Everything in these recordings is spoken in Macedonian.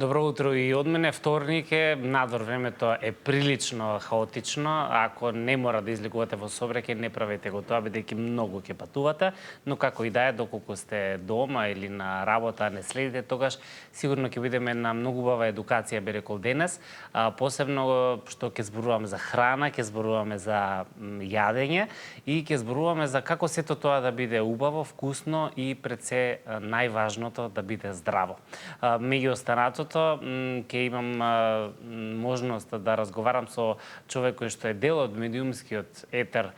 Добро утро и од мене. Вторник е, надвор времето е прилично хаотично. Ако не мора да излегувате во сообраќај, не правете го тоа, бидејќи многу ќе патувате, но како и да е, доколку сте дома или на работа, не следите, тогаш сигурно ќе бидеме на многу убава едукација, би рекол денес. Посебно што ќе зборуваме за храна, ќе зборуваме за јадење и ќе зборуваме за како сето тоа да биде убаво, вкусно и пред се најважното да биде здраво. Меѓу останатото ќе имам можност да разговарам со човек кој што е дел од медиумскиот етер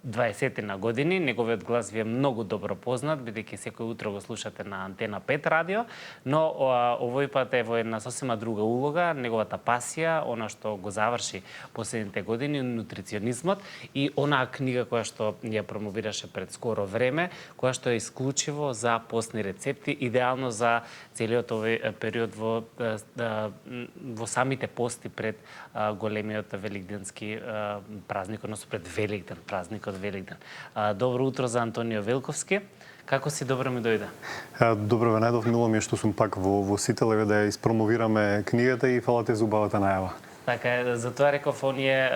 20 на години. Неговиот глас ви е многу добро познат, бидејќи секој утро го слушате на Антена 5 радио, но овој пат е во една сосема друга улога, неговата пасија, она што го заврши последните години, нутриционизмот и онаа книга која што ја промовираше пред скоро време, која што е исклучиво за постни рецепти, идеално за целиот овој период во самите пости пред големиот великденски празник, односно пред Великден, празникот Великден. Добро утро за Антонио Велковски. Како си, добро ми дојде? Добро ве најдов, мило ми е што сум пак во Сителеве да ја испромовираме книгата и фала ти за убавата најава. Така е, затоа реков оние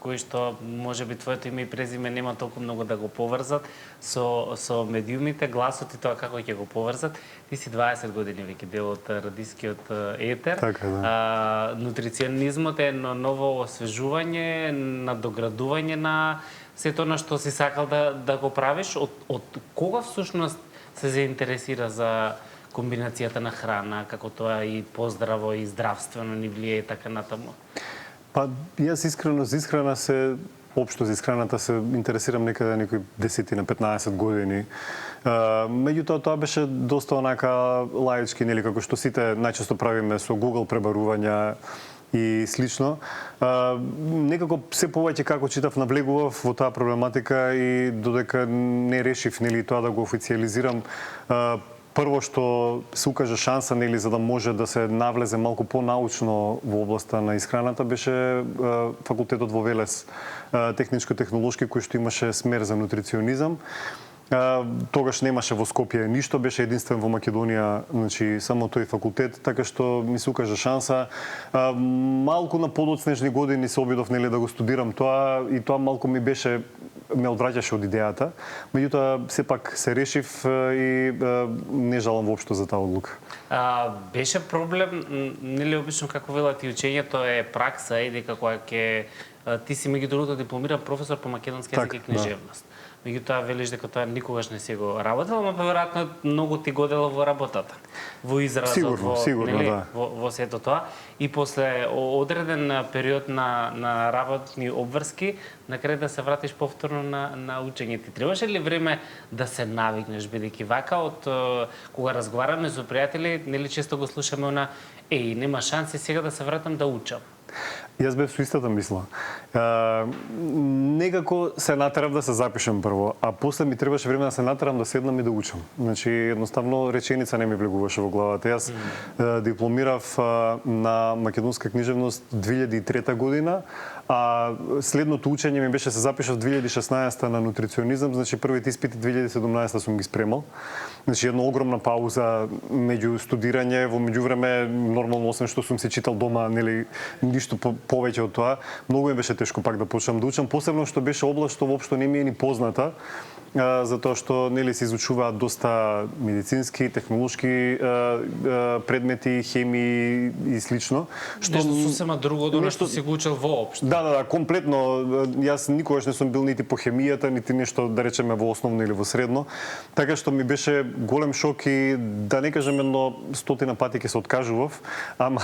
кои што можеби твоето име и презиме нема толку многу да го поврзат со медиумите, гласот и тоа како ќе го поврзат. Ти си 20 години веќе дел од радискиот етер. Така, да. Нутриционизмот е едно ново освежување, надоградување на сето она што си сакал да го правиш. Од кога всушност се заинтересира за комбинацијата на храна, како тоа и поздраво и здравствено ни влие и така натаму? Па, јас искрено за исхрана се, општо за исхраната се интересирам некаде некои 10 на 15 години. Меѓутоа, тоа беше доста онака лаички, нели, како што сите најчесто правиме со Google пребарувања и слично. Некако се повеќе како читав навлегував во таа проблематика и додека не решив, нели, тоа да го официализирам, прво што се укажа шанса, нели, за да може да се навлезе малку понаучно во областа на исхраната, беше факултетот во Велес, техничко-технолошки, кој што имаше смер за нутриционизам. Тогаш немаше во Скопје ништо, беше единствен во Македонија, значи само тој факултет, така што ми се укажа шанса. Малку на подоцнежни години се обидов, нели, да го студирам тоа и тоа малку ме одвраќаше од идејата. Меѓутоа сепак се решив и не жалам воопшто за таа одлука. Беше проблем, нели, обично како велат и учењето е пракса и дека кога ти си меѓу другото дипломиран професор по македонски јазик и книжевност. Меѓутоа велиш дека тоа никогаш не си го работел, ама веројатно многу ти годела во работата, во изразот, сигурно, нели, да. во сето тоа. И после одреден период на работни обврски, на крај да се вратиш повторно на учење. Ти требаше ли време да се навикнеш, бидејќи вака од кога разговараме со пријатели, нели често го слушаме нема шанси сега да се вратам да учам. Јас бев со истата мисла. Некако се натерав да се запишам прво, а после ми требаше време да се натерам да седнам и да учам. Значи, едноставно реченица не ми влегуваше во главата. Јас дипломирав на македонска книжевност 2003 година, а следното учење ми беше се запишав 2016 на нутриционизам, значи првите испити 2017 сум ги спремал. Значи, една огромна пауза меѓу студирање, во меѓувреме нормално, освен што сум се читал дома, нели, ништо повеќе од тоа. Многу ми беше тешко пак да почнам да учам, посебно што беше област што воопшто не ми е ни позната, затоа што, нели, се изучуваат доста медицински, технолошки предмети, хемии и слично. Нешто сосема друго од она што си го учел воопшто. Да, комплетно. Јас никогаш не сум бил нити по хемијата, нити нешто, да речеме, во основно или во средно. Така што ми беше голем шок и, да не кажем, едно 100 пати ќе се откажував, ама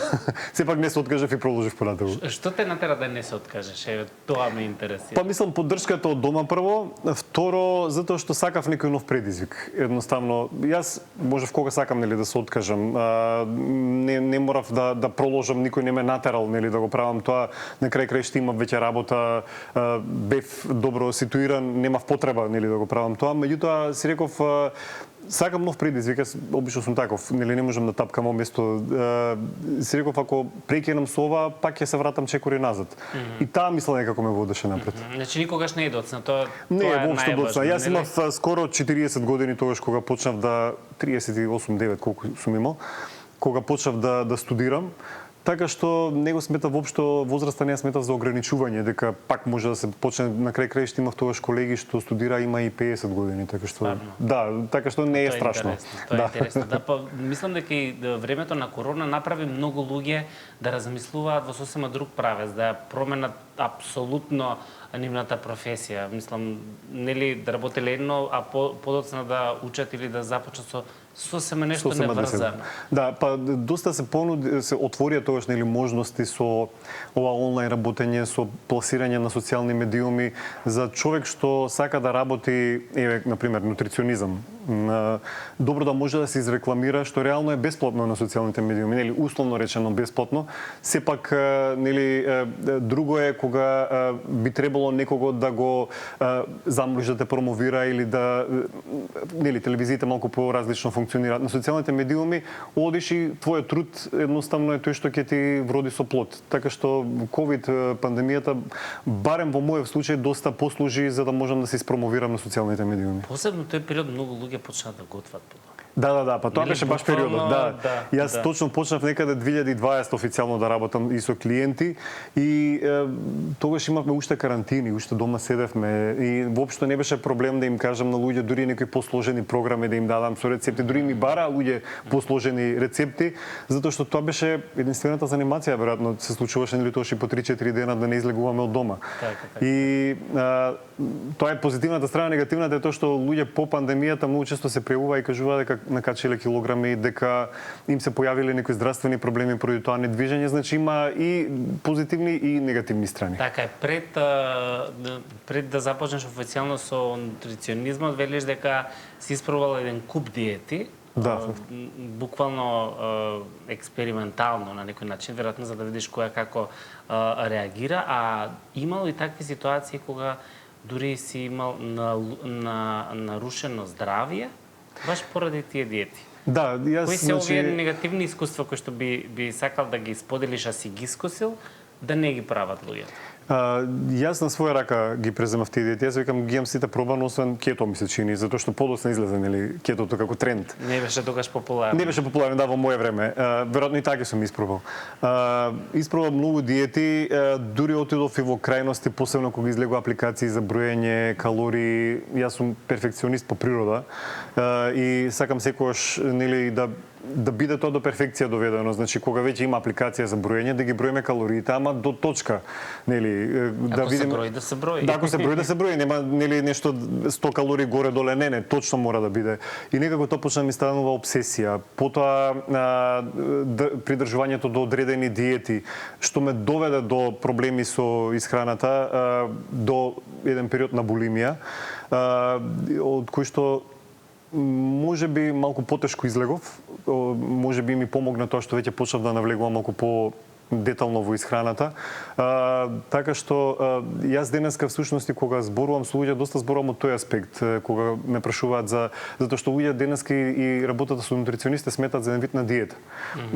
сепак не се откажав и продолжив понатаму. Што те натера да не се откажеш? Тоа ме интересира. Па мислам поддршката од дома прво, второ затоа што сакав некој нов предизвик. Едноставно, јас можев кога сакам, нели, да се откажам. Не морав да проложам, никој не ме натерал, нели, да го правам тоа. На крај што имав веќе работа, бев добро ситуиран, немав потреба, нели, да го правам тоа. Меѓутоа си реков, сакам нов предизвик, јас обично сум таков, нели, не можам да тапкам место. Си реков, ако прекинам со ова, пак ќе се вратам чекори назад. И таа мисла некако ме водеше напред. Значи никогаш не е доцна, тоа не е воопшто доцна. Јас нели? имав скоро 40 години тогаш кога почнав 38-9 колку сум имал. кога почнав да студирам, така што не го сметав воопшто, возраста не ја сметав за ограничување, дека пак може да се почне на крај краишта. Имав тогаш колеги што студира има и 50 години, така што така што не е страшно. Тоа е интересно. Да, па мислам дека и времето на корона направи многу луѓе да размислуваат во сосема друг правец, да променат апсолутно нивната професија. Мислам, нели да работеле едно, а подоцна да учат или да започнат со сосема нешто неврзано. Да, па доста се отворија тогаш нели можности со ова онлайн работење, со пласирање на социјални медиуми за човек што сака да работи, еве на пример нутриционизам. Добро да може да се изрекламира, што реално е бесплатно на социјалните медиуми, нели условно речено бесплатно. Сепак нели друго е кога би требало некого да го замолиш да те промовира или да нели телевизиите малку поразлично функционираат. На социјалните медиуми одиш и твојот труд едноставно е тој што ќе ти вроди со плод. Така што ковид пандемијата барем во мојот случај доста послужи за да можам да се испромовирам на социјалните медиуми. Посебно тој период многу луѓе почнаа да готват. Да, па тоа беше баш периодот, да. Јас точно почнав некаде 2020 официјално да работам и со клиенти и тогаш имавме уште карантини, уште дома седевме и воопшто не беше проблем да им кажам на луѓе дури некои посложени програми да им дадам со рецепти, дури ми бараа луѓе посложени рецепти, затоа што тоа беше единствената занимација, веројатно се случуваше нели тоа и по 3-4 дена да не излегуваме од дома. И тоа е позитивната страна, негативната е тоа што луѓе по пандемијата многу често се пријавува и кажува дека накачиле килограми, дека им се појавиле некои здравствени проблеми поради тоа недвижење, значи има и позитивни и негативни страни. Така е, пред да започнеш официјално со нутриционизмот, велиш дека си испробувал еден куп диети. Да. Буквално експериментално на некој начин, веројатно за да видиш која како реагира, а имало и такви ситуации кога дури си имал нарушено здравје, баш поради тие диети. Да, јас кои се овие негативни искуства кои што би сакал да ги споделиш, а си ги искусил, да не ги прават луѓето? Јас на своја рака ги преземав тие диети. Јас викам ги имам сите пробано, освен кето ми се чини, затоа што подоцна излезе нели кетото како тренд. Не беше тогаш популарно. Не беше популарно, да, во моје време. Веројатно и така сум испробал. Испробав многу диети, дури отидов и во крајности, посебно кога излегува апликации за броење калории. Јас сум перфекционист по природа и сакам секогаш нели да биде тоа до перфекција доведено, значи кога веќе има апликација за броење, да ги броиме калориите, ама до точка, нели, да видиме. Ако се брои, да се брои. Да, ако се брои, да се брои, нема нели нешто 100 калории горе доле, не, точно мора да биде. И некако тоа почна да ми станува обсесија. Потоа придржувањето до одредени диети, што ме доведе до проблеми со исхраната, до еден период на булимија, од кој што може би малку потешко излегов, може би ми помогна тоа што веќе почнав да навлегувам малку по детално во исхраната. Така што јас денеска всушност кога зборувам со луѓе, доста зборувам од тој аспект, кога ме прашуваат затоа што луѓе денеска и работата со нутриционисти сметат за еден вид на диета.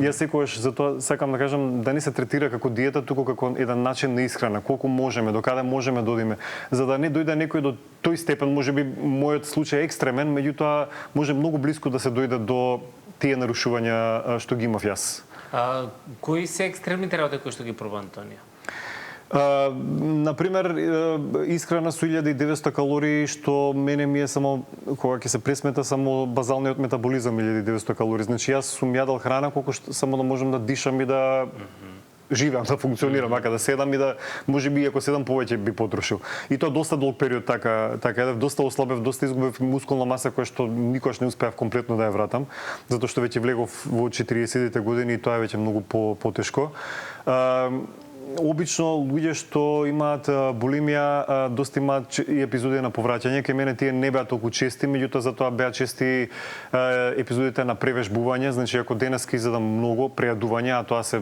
Јас секогаш затоа сакам да кажам да не се третира како диета, туку како еден начин на исхрана, колку можеме, докаде можеме да одиме, за да не дојде некој до тој степен, можеби мојот случај е екстремен, меѓутоа може многу блиску да се дојде до тие нарушувања што ги имав јас. Кои се екстремните работи кои што ги проба Антонија? Например, исхрана со 1900 калории, што мене ми е само, кога ќе се пресмета, само базалниот метаболизам 1900 калории. Значи, јас сум јадал храна колку што само да можам да дишам и да живеам, да функционирам, ака да седам и да, можеби ако седам повеќе би потрошил. И тоа доста долг период така едев, доста ослабев, доста изгубив мускулна маса која што никогаш не успеав комплетно да ја вратам, затоа што веќе влегов во 40-тите години и тоа е веќе многу потешко. Обично луѓе што имаат булимија доста имаат и епизоди на повраќање. Кај мене тие не беа толку чести, меѓутоа затоа беа чести епизодите на превежбување. Значи ако денеска изедам многу прејадување, а тоа се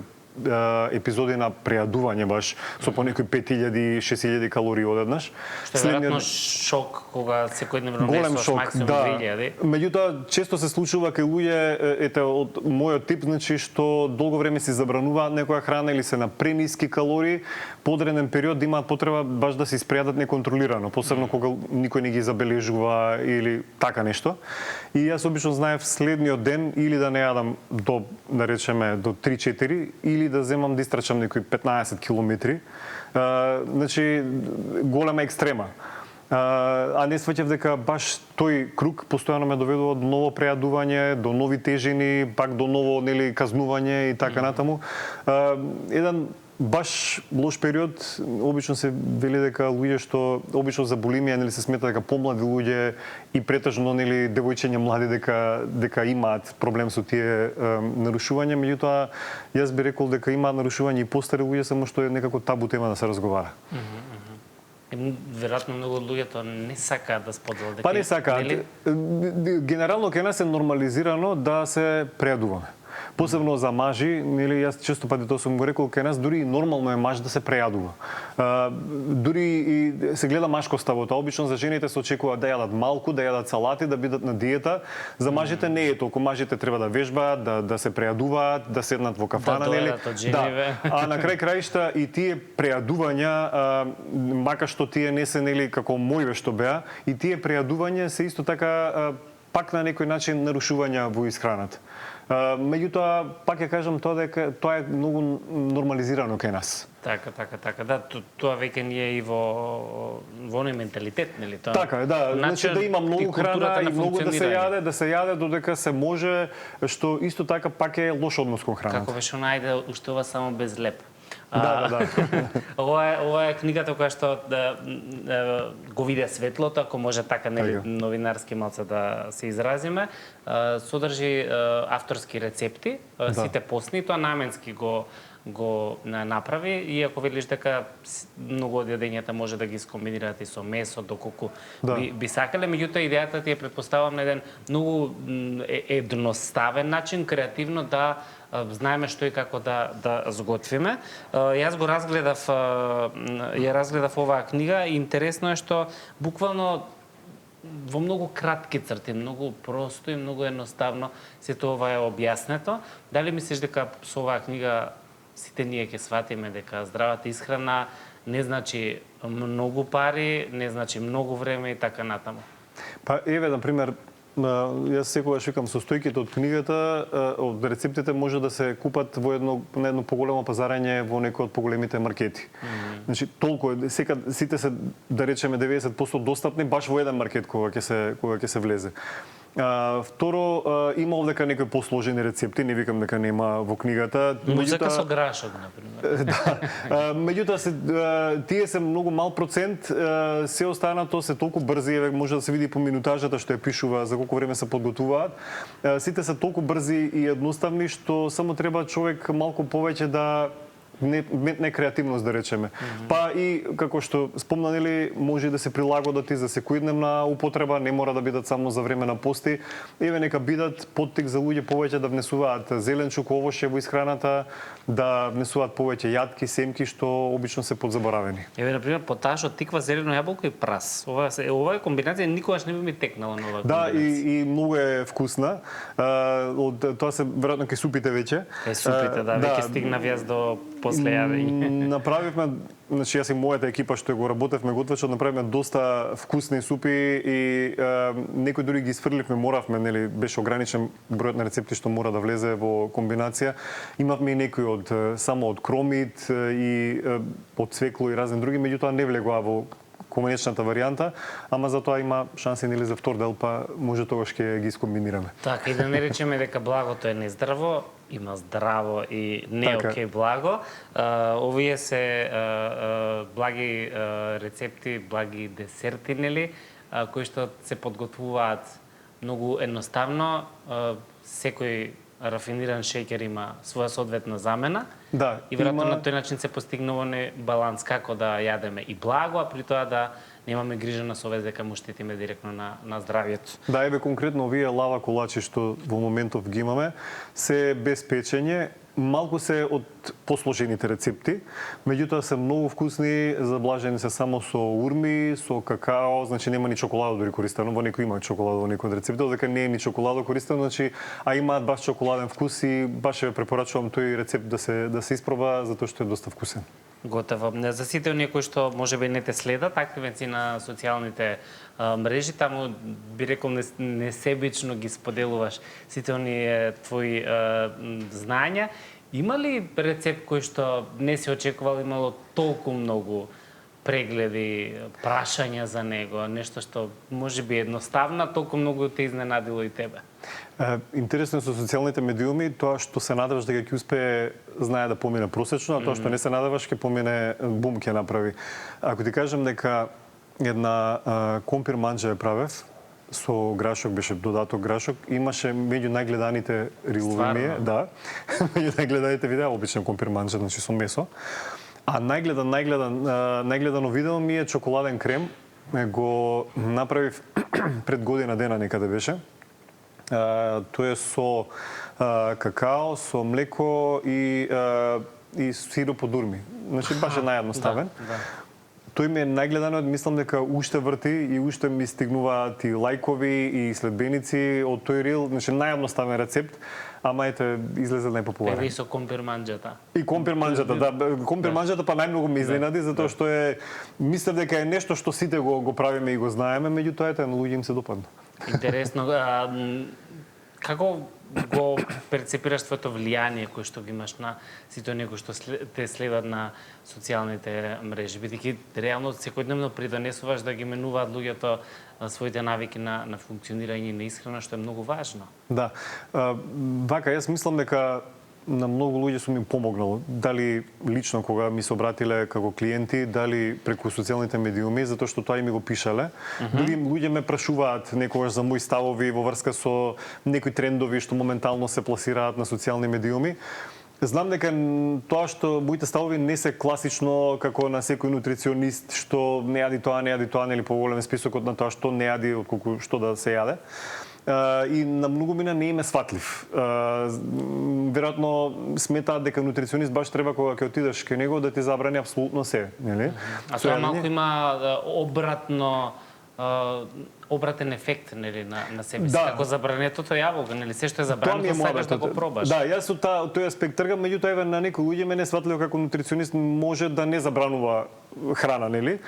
епизоди на прејадување баш со по некои 5000-6000 калории одеднаш. Што е веројатно шок кога секојдневно голем несуваш шок, максимум да. 2000. Меѓутоа често се случува кај луѓе ете од мојот тип, значи што долго време си забрануваат некоја храна или се на прениски калории, по одреден период да имаат потреба баш да се испрејадат неконтролирано, посебно кога никој не ги забележува или така нешто. И јас обично знаев следниот ден или да не јадам до, да речеме, до 3-4 или да земам да истрачам некои 15 километри. Значи голема екстрема. А не сваќав дека баш тој круг постојано ме доведува до ново прејадување, до нови тежини, пак до ново нели казнување и така натаму. Еден баш лош период, обично се вели дека луѓе што обично за булимија нели се смета дека помлади луѓе и претежно нели девојчиња млади дека имаат проблем со тие нарушувања, меѓутоа јас би рекол дека имаат нарушување и постари луѓе, само што е некако табу тема да се разговара. Веројатно многу од луѓето не сакаат да споделат дека. Па не сакаат. Генерално кај нас е нормализирано да се прејадуваме. Посебно за мажи, нели јас често пати тоа сум го рекол, кај нас дури и нормално е маж да се прејадува. Дури и се гледа машкоста во тоа. Обично за жените се очекува да јадат малку, да јадат салати, да бидат на диета. За мажите не е толку. Мажите треба да вежбаат, да се прејадуваат, да седнат во кафана, да нели? Да. А на крај краишта и тие прејадувања, мака што тие не се нели како мојве што беа, и тие прејадувања се исто така пак на некој начин нарушувања во исхраната. Меѓутоа, пак ја кажам тоа дека тоа е многу нормализирано кај нас. Така. Да, тоа веќе ни е и во оној менталитет, нели тоа? Така е, да. Значи да има многу храна и многу да се јаде додека се може, што исто така пак е лош однос кон храната. Како беше најде уштува само без леп. Да. Ова е книгата која што го виде светлото, ако може така нели новинарски малце да се изразиме. Содржи авторски рецепти, сите постни, тоа наменски го направи, и ако велиш дека многу од јадењата може да ги скомбинирате со месо, доколку би сакале, меѓутоа идејата ти е, претпоставам, на еден многу едноставен начин, креативно да знаеме што и како да зготвиме. Јас го разгледав оваа книга и интересно е што буквално во многу кратки црти, многу просто и многу едноставно сето ова е објаснето. Дали мислиш дека со оваа книга сите ние ќе сватиме дека здравата исхрана не значи многу пари, не значи многу време и така натаму? Па еве, на пример, јас секогаш викам состојките од книгата, од рецептите може да се купат на едно поголемо пазарање во некој од поголемите маркети. Значи толку е, сите се, да речеме, 90% достапни баш во еден маркет кога ќе се влезе. Второ, има овдека некои посложени рецепти, не викам дека нема во книгата. Музика со грашок, например. Да. Меѓутоа тие се многу мал процент, се останато се толку брзи, може да се види по минутажата што ја пишува за колку време се подготвуваат. Сите се толку брзи и едноставни што само треба човек малку повеќе да не креативност, да речеме. Па и како што спомна, нели, може да се прилагодат и за секојдневна употреба, не мора да бидат само за време на пости. Еве, нека бидат поттик за луѓе повеќе да внесуваат зеленчук, овошје во исхраната, да внесуваат повеќе јатки, семки што обично се подзаборавени. Еве, на пример, поташ од тиква, зелено јаболко и прас. Ова е комбинација никогаш не би ми текнала на оваа комбинација. Да, и многу е вкусна. Тоа се веројатно кај супите веќе. Кај супите, да, веќе стигнав јас до после јадење. Направивме, значи јас и мојата екипа што го работевме готвечот, направивме доста вкусни супи и некои дури ги сфрливме, моравме, нели, беше ограничен бројот на рецепти што мора да влезе во комбинација. Имавме и некои само од кромит и од цвекло и разни други, меѓутоа не влегоа во конечната варијанта, ама затоа има шанси, нели, за втор дел, па може тогаш ќе ги скомбинираме. Така, и да не речеме дека благото е нездраво, има здраво и не окей благо. Овие се благи рецепти, благи десерти, нели, кои што се подготвуваат многу едноставно. Секој рафиниран шеќер има своја соодветна замена. Да, и веројатно на тој начин се постигнува баланс како да јадеме и благо, а при тоа да немаме грижа на совест дека му штетиме директно на здравието. Да, еве конкретно овие лава колачи што во моментов ги имаме се без печење, малку се од посложените рецепти, меѓутоа се многу вкусни, заблажени се само со урми, со какао, значи нема ни чоколадо дори користено, во некои има чоколадо во некои од рецептите, дека не е ни чоколадо користено, значи а имаат баш чоколаден вкус и баш ја препорачувам тој рецепт да се испроба затоа што е доста вкусен. Готово. За сите оние кои што можеби не те следат, активен си на социјалните мрежи, таму би рекол несебично ги споделуваш сите оние твои знања. Има ли рецепт кој што не си очекувал, имало толку многу прегледи, прашања за него, нешто што можеби едноставно, толку многу те изненадило и тебе? Интересно со социјалните медиуми, тоа што се надеваш дека ќе успее, знае да помине просечно, а тоа што не се надеваш ќе помине бум ќе направи. Ако ти кажам дека една компир манџа ја правев, со грашок, беше додаток грашок, имаше меѓу најгледаните рилови ми е, да, меѓу најгледаните видеа, обичен компир манџа, значи со месо. А најгледано видео ми е чоколаден крем, го направив пред година дена некаде беше. Тоа е со какао, со млеко и сироп од урми. Значи баш е наједноставен. Да. Тој ми е најгледано, мислам дека уште врти и уште ми стигнуваат и лајкови и следбеници од тој рил, значи наједноставен рецепт, ама ете излезе најпопуларен. Еве и со компир манџата. И компир манџата, да, компир манџата па најмногу ме изненади затоа што е мислев дека е нешто што сите го правиме и го знаеме, меѓутоа ете на луѓе им се допадна. Интересно, како го перцепираш твоето влијание кое што ги имаш на сите оние кои што те следат на социјалните мрежи, бидејќи реално секојдневно придонесуваш да ги менуваат луѓето своите навики на функционирање и на исхрана, што е многу важно. Да. Вака, јас мислам дека на многу луѓе сум им помогнал, дали лично кога ми се обратиле како клиенти, дали преку социјалните медиуми, затоа што тоа и ми го пишале. Дали луѓе ме прашуваат некогаш за мои ставови во врска со некои трендови што моментално се пласираат на социјални медиуми. Знам дека тоа што моите ставови не се класично како на секој нутриционист што не јади тоа, нели поголем списокот на тоа што не јади отколку што да се јаде. И на многумина не им е сватлив. Веројатно сметаат дека нутриционист баш треба кога ќе отидеш кај него да ти забрани апсолутно се, нели? А тоа малку има обратен ефект, нели, на себе си, како забранетото јаболко, нели, се што е забрането сакаш да го пробаш. Да, јас со тој аспект тргам, меѓутоа еве на некои луѓе мене сватливо како нутриционист може да не забранува храна, нели?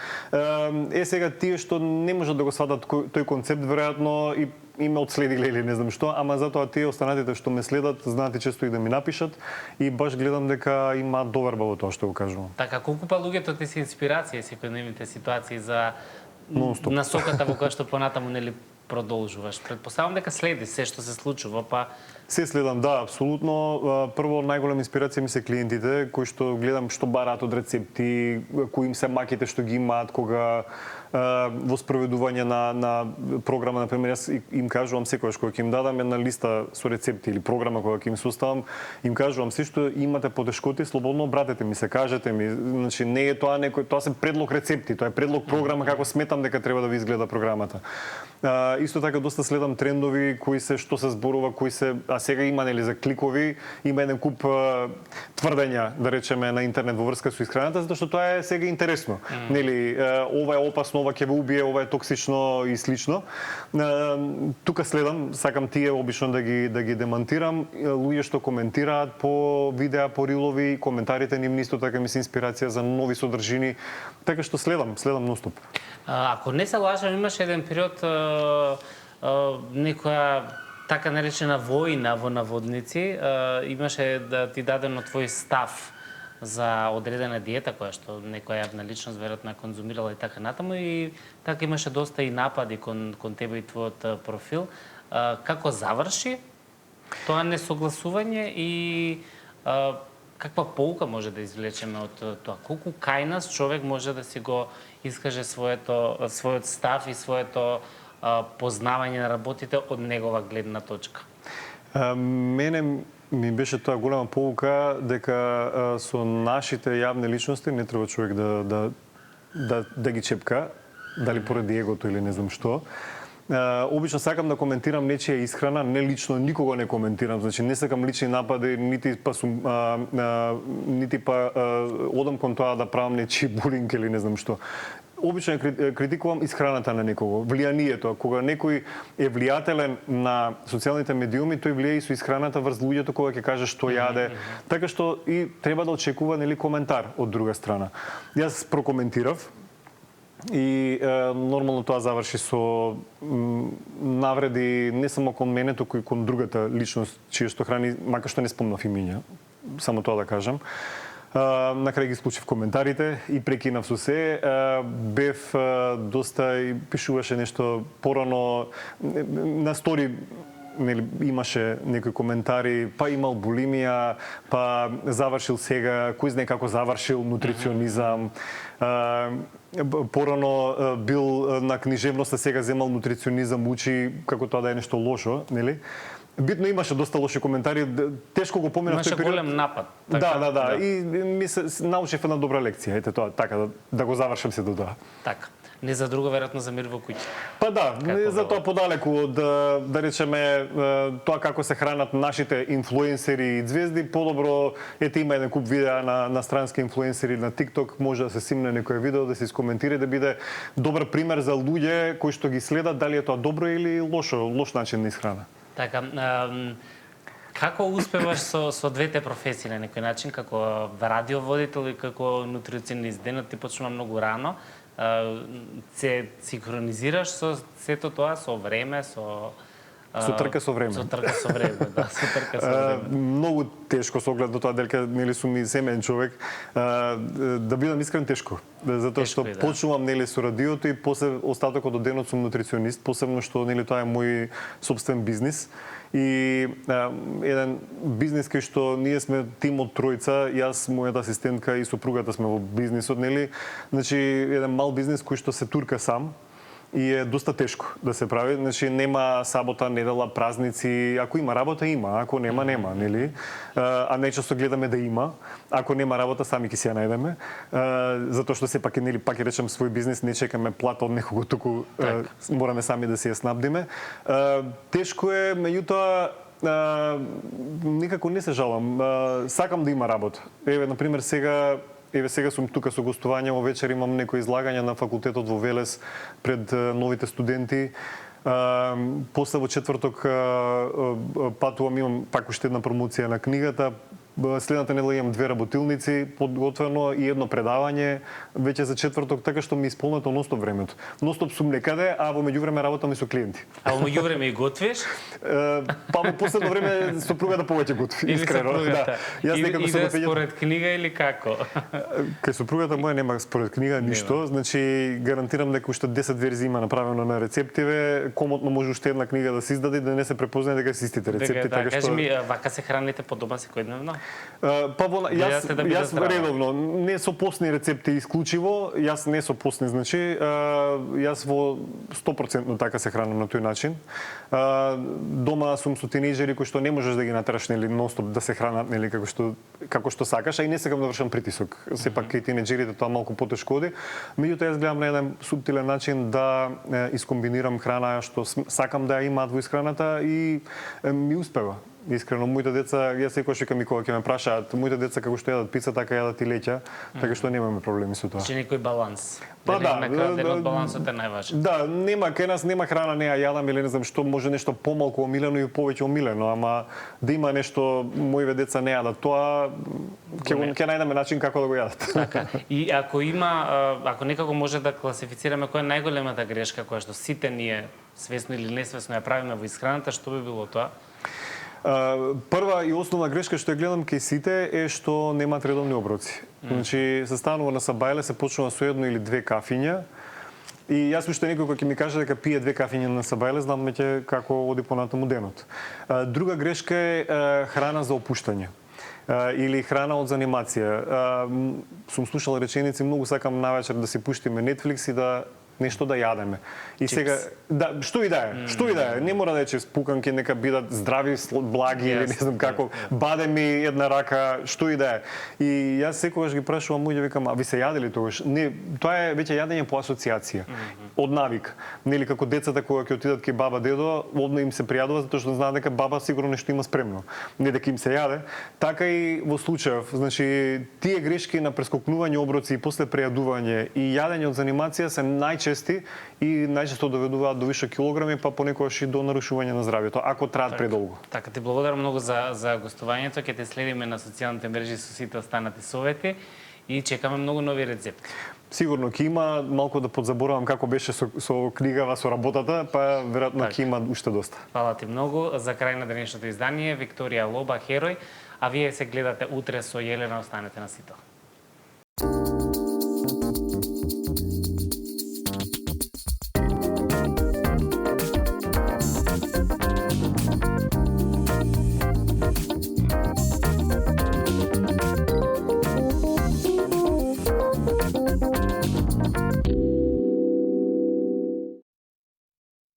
Сега тие што не можат да го сватат тој концепт, веројатно и ме отследиле или не знам што, ама затоа тие останатите што ме следат, знаат и често и да ми напишат и баш гледам дека има доверба во тоа што го кажувам. Така, колку па луѓето ти се инспирација секојдневните ситуации за Non-stop. насоката во која што понатаму нели продолжуваш? Предпоставам дека следи се што се случува, па се следам, да, апсолутно. Прво најголема инспирација ми се клиентите кои што гледам што бараат од рецепти, кои им се маките што ги имаат кога во спроведување на програма, на пример, јас им кажувам секогаш кога ќе им дадам една листа со рецепти или програма кога ќе им составам, им кажувам се што имате потешкоти, слободно обратете ми се, кажете ми, значи не е тоа тоа се предлог рецепти, тоа е предлог програма како сметам дека треба да ви изгледа програмата. Исто така доста следам трендови кои се што се зборува, кои се сега има нели за кликови, има еден куп тврдења, да речеме на интернет во врска со исхраната, затоа што тоа е сега интересно. Нели ова е опасно, ова ќе ве убие, ова е токсично и слично. Тука следам, сакам тие обично да ги демантирам. Луѓе што коментираат по видеа, по рилови, коментарите ним исто така ми се инспирација за нови содржини, така што следам non-stop. Ако не се лажам, имаше еден период некоја така наречена војна во наводници, имаше да ти дадено твој став за одредена диета која што некоја јавна личност веројатно конзумирала и така натаму, и така имаше доста и напади кон тебе и твојот профил. Како заврши тоа несогласување и каква поука може да извлечеме од тоа? Колку кај нас човек може да си го искаже својот став и своето познавање на работите од негова гледна точка? Мене ми беше тоа голема поука дека со нашите јавни личности не треба човек да ги чепка. дали поради егото или не знам што. Обично сакам да коментирам нечија исхрана, не лично никого не коментирам, значи не сакам лични напади, нити па одам кон тоа да правам нечи булинг или не знам што. Обично критикувам исхраната на некого, влијанието. Кога некој е влијателен на социјалните медиуми, тој влијае и со исхраната врз луѓето кога ќе каже што јаде. Така што и треба да очекува нели коментар од друга страна. Јас прокоментирав и нормално тоа заврши со навреди не само кон мене, туку и кон другата личност чија што храни, макар што не спомнав имиња, само тоа да кажам. На крај ги исклучив коментарите и прекинав со се. Бев доста и пишуваше нешто порано на стори, нели имаше некои коментари, па имал булимија, па завршил сега, кој знае како завршил нутриционизам. Порано бил на книжевност, а сега земал нутриционизам, учи како тоа да е нешто лошо, нели? Битно имаше доста лоши коментари, тешко го поминав тој период. Имаше голем напад. Така? Да. И ми се научив една добра лекција, ете тоа, така да го завршам се до тоа. Така. Не за друго, веројатно за мир во куќа. Па да, за тоа подалеку од, да речеме, тоа како се хранат нашите инфлуенсери и звезди, подобро, ете има еден куп видеа на странски инфлуенсери на TikTok, може да се симне некој видео, да се искоментира, да биде добар пример за луѓе кои што ги следат, дали е тоа добро или лош начин на исхрана. Така, како успеваш со двете професии на некој начин, како радиоводител и како нутриционист? Денот ти почнува многу рано, се синхронизираш со сето тоа, со време, со трка со време. Со трка со време, да, со трка со време. Многу тешко со оглед до тоа дека нели сум и семеен човек, да бидам искрен тешко, затоа што почнувам нели со радиото и после остатокот од денот сум нутриционист, посебно што нели тоа е мој сопствен бизнис. И еден бизнис кај што ние сме тим од тројца, јас, мојата асистентка и сопругата сме во бизнисот, нели? Значи еден мал бизнис кој што се турка сам и е доста тешко да се прави. Значи нема сабота, недела, празници, ако има работа има, ако нема нема, нели? А најчесто гледаме да има. Ако нема работа, сами ќе си ја најдеме. Затоа што сепак нели пак ќе речем свој бизнис, не чекаме плата од некого, туку мораме сами да се ја снабдиме. Тешко е, меѓутоа никако не се жалам. Сакам да има работа. Еве на пример сега сум тука со гостување, во вечер имам некои излагања на факултетот во Велес пред новите студенти. После во четврток патувам, имам пак уште една промоција на книгата. Следната недела имам 2 работилници подготвено и едно предавање веќе за четврток, така што ми исполнето ностоп времето. Ностоп сум некаде, а во меѓувреме работам и со клиенти. А во меѓувреме и готвиш? Па во последно време сопругата повеќе готви, искрено. Да. Јас некако иде според книга или како? Кај сопругата моја нема според книга ништо, значи гарантирам дека уште 10 верзии има направено на рецептиве, комотно може уште една книга да се издаде и да не се препознае дека се истите рецепти, така што кажи ми, вака се храните по дома секојдневно? Па јас редовно, не со постни рецепти исклучиво, јас не со постни, значи јас во 100% така се хранам на тој начин. Дома сум со тинејџери кои што не можеш да ги натераш нели нонстоп да се хранат нели како што сакаш, а и не сакам да вршам притисок. Сепак кај тинејџерите тоа малку потешко оди. Меѓутоа јас гледам на еден суптилен начин да искомбинирам храна што сакам да ја имаат во исхраната и ми успева. Искрено, моите деца, јас секогаш викам и кога ќе ме прашаат, моите деца како што јадат пица, така јадат и леќа, така што немаме проблеми со тоа. Че некој баланс. Па да, на крај денот балансот е најважен. Да, кај нас нема храна, не ја јадам или не знам што, може нешто помалку омилено и повеќе омилено, ама да има нешто моите деца не јадат, тоа ќе најдеме начин како да го јадат. Така. И ако некако може да класифицираме која е најголемата грешка која што сите ние свесно или несвесно ја правиме во исхраната, што би било тоа? Прва и основна грешка што ја гледам кај сите е што немаат редовни оброци. Значи се станува на сабајле, се почнува со едно или две кафиња. И јас уште некој кој ќе ми каже дека пие 2 кафиња на сабајле, знам веќе како оди понатаму денот. Друга грешка е храна за опуштање или храна од занимација. Сум слушал реченици, многу сакам навечер да си пуштиме Netflix и да нешто да јадеме. И сега да, што и да е, не мора да е чипс, пуканки, нека бидат здрави, благи или не знам како, бадеми, една рака, што и да е. И јас секогаш ги прашувам луѓе, викам, а ви се јадели тогаш? Не, тоа е веќе јадење по асоциација, од навик. Нели како децата кога ќе отидат кај баба, дедо, одма им се пријадува затоа што знаат дека баба сигурно нешто има спремно, не дека им се јаде. Така и во случајов, значи тие грешки на прескокнување оброци и после прејадување и јадење од занимација се најчести и најчесто доведуваат до више килограми, па понекогаш и до нарушување на здравјето, ако траат предолго. Така, ти благодарам многу за гостувањето, ќе те следиме на социјалните мрежи со сите останати совети и чекаме многу нови рецепти. Сигурно ќе има, малку да подзаборавам како беше со книгава, со работата, па веројатно ќе има уште доста. Фала ти многу. За крај на денешното издание, Викторија Лоба, Херој, а вие се гледате утре со Јелена, останете на сито.